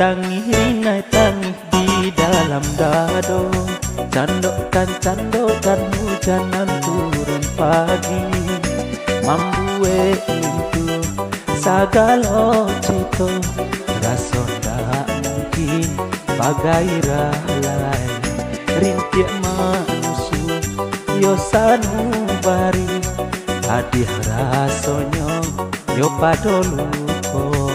Rinai tangih di dalam dado, candokan hujanan turun pagi, mambue itu sagalo cito, raso ndak mungkin bagai ralai, rintik manusu yo sanubari, hadiah rasonyo yo padoluko.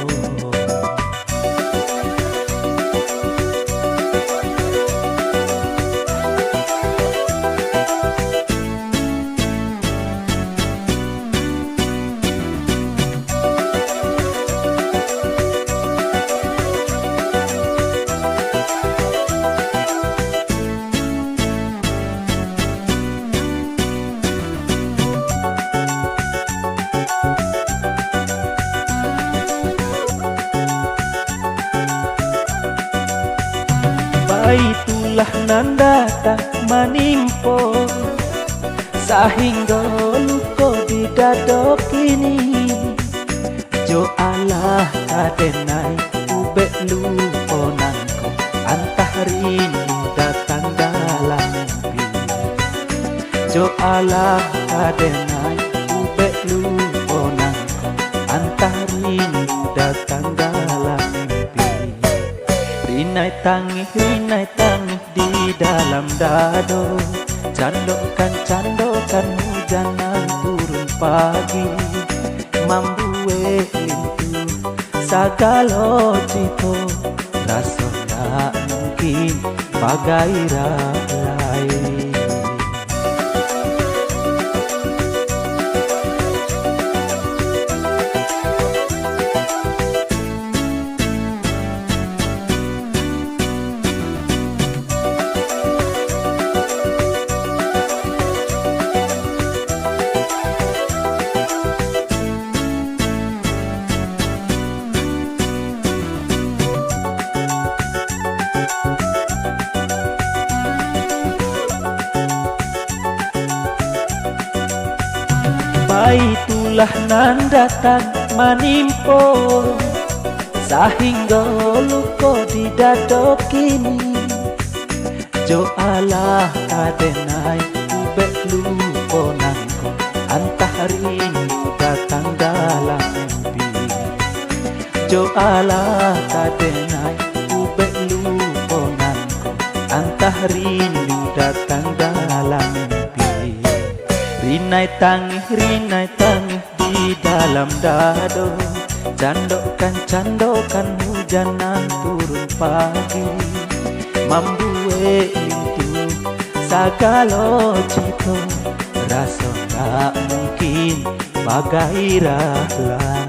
Itulah nanda tak menimpo, sehingga luko di dado kini. Jo Allah kadenai ubek luko nangko, antah rindu datang dalam mimpi. Jo Allah kadenai ubek luko nangko, antah rindu datang dalam mimpi. Rinai tangih di dalam dado, candokan hujanan turun pagi, mambue itu sagalo cito, raso ndak mungkin bagai ralai. Itulah nanda tak menimpo, sehingga luko di dado kini. Jo Allah kadenai ubek luko nangko, antah rindu datang dalam mimpi. Jo Allah kadenai ubek luko nangko, antah rindu datang dalam mimpi. Rinai tangih di dalam dado, candokan hujanan turun pagi, mambue itu sagalo cito, raso ndak mungkin bagai ralai.